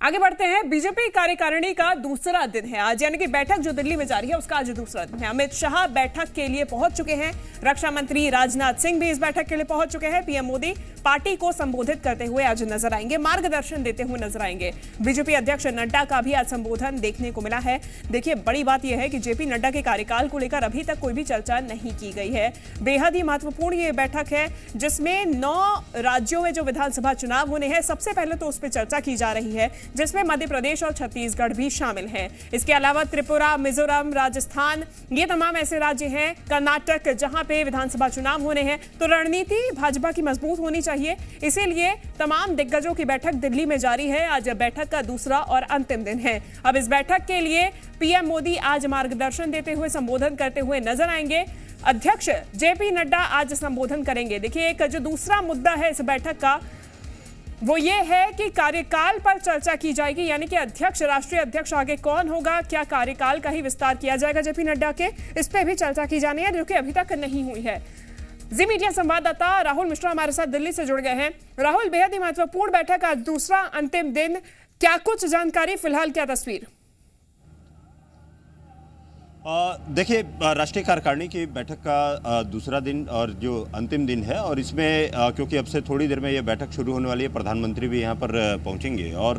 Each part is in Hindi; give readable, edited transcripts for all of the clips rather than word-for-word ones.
आगे बढ़ते हैं। बीजेपी कार्यकारिणी का दूसरा दिन है आज, यानी कि बैठक जो दिल्ली में जारी है उसका आज दूसरा दिन है। अमित शाह बैठक के लिए पहुंच चुके हैं। रक्षा मंत्री राजनाथ सिंह भी इस बैठक के लिए पहुंच चुके हैं। पीएम मोदी पार्टी को संबोधित करते हुए आज नजर आएंगे, मार्गदर्शन देते हुए नजर आएंगे। बीजेपी अध्यक्ष नड्डा का भी आज संबोधन देखने को मिला है। देखिए, बड़ी बात यह है कि जेपी नड्डा के कार्यकाल को लेकर अभी तक कोई भी चर्चा नहीं की गई है। बेहद ही महत्वपूर्ण ये बैठक है जिसमें 9 राज्यों में जो विधानसभा चुनाव होने हैं, सबसे पहले तो उस पर चर्चा की जा रही है, जिसमें मध्य प्रदेश और छत्तीसगढ़ भी शामिल हैं। इसके अलावा त्रिपुरा, मिजोरम, राजस्थान, ये तमाम ऐसे राज्य हैं, कर्नाटक, जहां पे विधानसभा चुनाव होने हैं। तो रणनीति भाजपा की मजबूत होनी चाहिए, इसीलिए तमाम दिग्गजों की बैठक दिल्ली में जारी है। आज बैठक का दूसरा और अंतिम दिन है। अब इस बैठक के लिए पीएम मोदी आज मार्गदर्शन देते हुए, संबोधन करते हुए नजर आएंगे। अध्यक्ष जेपी नड्डा आज संबोधन करेंगे। देखिए, एक जो दूसरा मुद्दा है इस बैठक का वो ये है कि कार्यकाल पर चर्चा की जाएगी, यानी कि अध्यक्ष, राष्ट्रीय अध्यक्ष आगे कौन होगा, क्या कार्यकाल का ही विस्तार किया जाएगा जेपी नड्डा के, इस पे भी चर्चा की जानी है, जो कि अभी तक नहीं हुई है। जी मीडिया संवाददाता राहुल मिश्रा हमारे साथ दिल्ली से जुड़ गए हैं। राहुल, बेहद ही महत्वपूर्ण बैठक, आज दूसरा अंतिम दिन, क्या कुछ जानकारी, फिलहाल क्या तस्वीर? देखिए, राष्ट्रीय कार्यकारिणी की बैठक का दूसरा दिन और जो अंतिम दिन है, और इसमें क्योंकि अब से थोड़ी देर में ये बैठक शुरू होने वाली है, प्रधानमंत्री भी यहाँ पर पहुँचेंगे और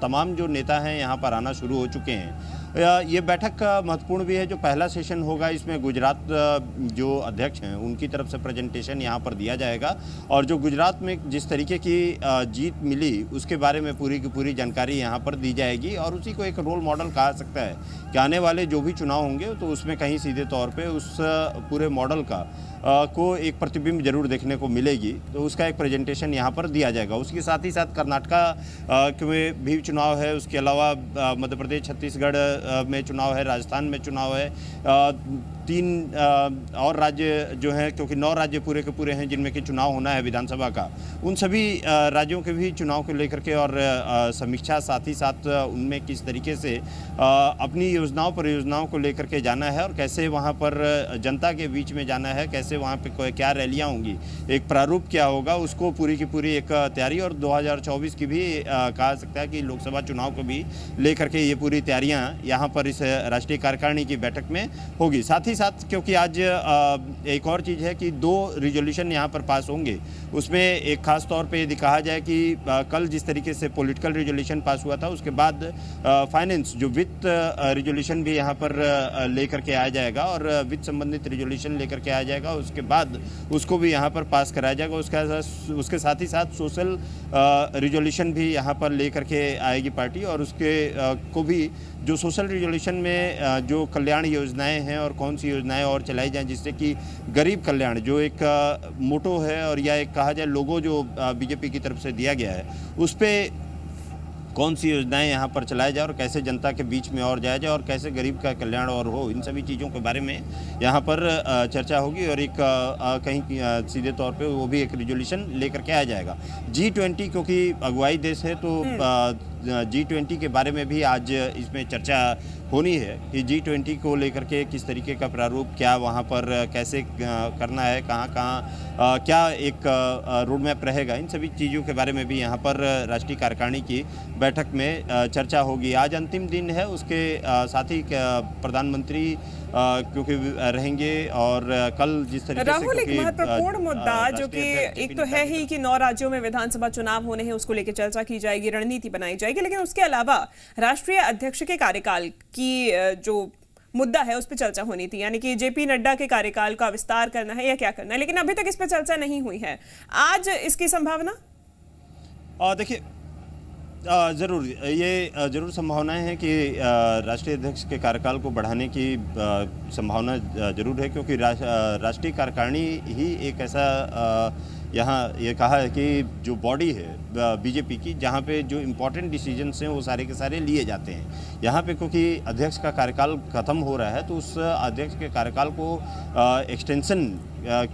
तमाम जो नेता हैं यहाँ पर आना शुरू हो चुके हैं। ये बैठक महत्वपूर्ण भी है। जो पहला सेशन होगा इसमें गुजरात जो अध्यक्ष हैं उनकी तरफ से प्रेजेंटेशन यहाँ पर दिया जाएगा, और जो गुजरात में जिस तरीके की जीत मिली उसके बारे में पूरी की पूरी जानकारी यहाँ पर दी जाएगी, और उसी को एक रोल मॉडल कहा सकता है कि आने वाले जो भी चुनाव होंगे तो उसमें कहीं सीधे तौर पे उस पूरे मॉडल का को एक प्रतिबिंब जरूर देखने को मिलेगी। तो उसका एक प्रेजेंटेशन यहाँ पर दिया जाएगा। उसके साथ ही साथ कर्नाटका में भी चुनाव है, उसके अलावा मध्य प्रदेश, छत्तीसगढ़ में चुनाव है, राजस्थान में चुनाव है, 3 और राज्य जो हैं, क्योंकि 9 राज्य पूरे के पूरे हैं जिनमें कि चुनाव होना है विधानसभा का, उन सभी राज्यों के भी चुनाव को लेकर के और समीक्षा, साथ ही साथ उनमें किस तरीके से अपनी योजनाओं परियोजनाओं को लेकर के जाना है और कैसे वहाँ पर जनता के बीच में जाना है, कैसे वहाँ पे क्या रैलियाँ होंगी, एक प्रारूप क्या होगा, उसको पूरी की पूरी एक तैयारी, और 2024 की भी कहा सकता है कि लोकसभा चुनाव को भी लेकर के ये पूरी तैयारियाँ यहाँ पर इस राष्ट्रीय कार्यकारिणी की बैठक में होगी। साथ ही साथ क्योंकि आज एक और चीज़ है कि 2 रिजोल्यूशन यहाँ पर पास होंगे, उसमें एक खास तौर पे यदि कहा जाए कि कल जिस तरीके से पॉलिटिकल रिजोल्यूशन पास हुआ था, उसके बाद फाइनेंस जो वित्त रिजोल्यूशन भी यहाँ पर लेकर के आया जाएगा, और वित्त संबंधित रिजोल्यूशन लेकर के आया जाएगा, उसके बाद उसको भी यहाँ पर पास कराया जाएगा। उसके साथ ही साथ सोशल रिजोल्यूशन भी यहाँ पर लेकर के आएगी पार्टी, और उसके को भी जो सोशल रिजोल्यूशन में जो कल्याण योजनाएं हैं और कौन सी योजनाएं और चलाई जाएं जिससे कि गरीब कल्याण जो एक मोटो है, और या एक कहा जाए लोगो जो बीजेपी की तरफ से दिया गया है, उस पर कौन सी योजनाएं यहाँ पर चलाई जाए और कैसे जनता के बीच में और जाया जाए और कैसे गरीब का कल्याण और हो, इन सभी चीज़ों के बारे में यहाँ पर चर्चा होगी। और एक कहीं सीधे तौर पे वो भी एक रिजोल्यूशन लेकर के आया जाएगा। G20 क्योंकि अगुवाई देश है, तो G20 के बारे में भी आज इसमें चर्चा होनी है कि G20 को लेकर के किस तरीके का प्रारूप, क्या वहाँ पर कैसे करना है, कहाँ क्या एक रोड मैप रहेगा, इन सभी चीज़ों के बारे में भी यहाँ पर राष्ट्रीय कार्यकारिणी की बैठक में चर्चा होगी। आज अंतिम दिन है, उसके साथ ही प्रधानमंत्री क्योंकि रहेंगे, और कल जिस तरीके से राहुल, एक महत्वपूर्ण मुद्दा जो कि एक तो है ही कि 9 राज्यों में विधानसभा चुनाव होने हैं, उसको लेकर चर्चा की जाएगी, रणनीति बनाई जाएगी, लेकिन उसके अलावा राष्ट्रीय अध्यक्ष के कार्यकाल की जो मुद्दा है उस पर चर्चा होनी थी, यानी कि जेपी नड्डा के कार्यकाल का विस्तार करना है या क्या करना है, लेकिन अभी तक इस पर चर्चा नहीं हुई है। आज इसकी संभावना देखिए, ज़रूर ये ज़रूर संभावनाएं हैं कि राष्ट्रीय अध्यक्ष के कार्यकाल को बढ़ाने की संभावना ज़रूर है, क्योंकि राष्ट्रीय कार्यकारिणी ही एक ऐसा यहाँ ये कहा है कि जो बॉडी है बीजेपी की, जहाँ पे जो इम्पोर्टेंट डिसीजंस हैं वो सारे के सारे लिए जाते हैं। यहाँ पे क्योंकि अध्यक्ष का कार्यकाल ख़त्म हो रहा है, तो उस अध्यक्ष के कार्यकाल को एक्सटेंशन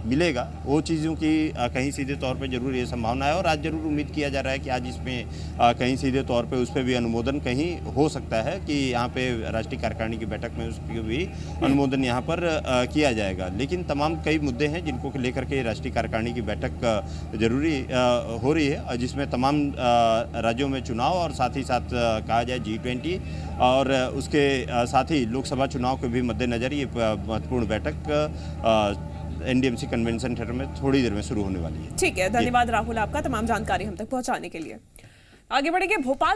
मिलेगा, वो चीज़ों की कहीं सीधे तौर पे जरूर ये संभावना है। और आज जरूर उम्मीद किया जा रहा है कि आज इसमें कहीं सीधे तौर पे उस पर भी अनुमोदन कहीं हो सकता है कि यहाँ पे राष्ट्रीय कार्यकारिणी की बैठक में उस पर भी अनुमोदन यहाँ पर किया जाएगा। लेकिन तमाम कई मुद्दे हैं जिनको लेकर के राष्ट्रीय कार्यकारिणी की बैठक जरूरी हो रही है, जिसमें तमाम राज्यों में चुनाव और साथ ही साथ कहा जाए G20 और उसके साथ ही लोकसभा चुनाव के भी मद्देनजर ये महत्वपूर्ण बैठक एनडीएमसी कन्वेंशन सेंटर में थोड़ी देर में शुरू होने वाली है। ठीक है, धन्यवाद राहुल आपका तमाम जानकारी हम तक पहुंचाने के लिए। आगे बढ़ेंगे। भोपाल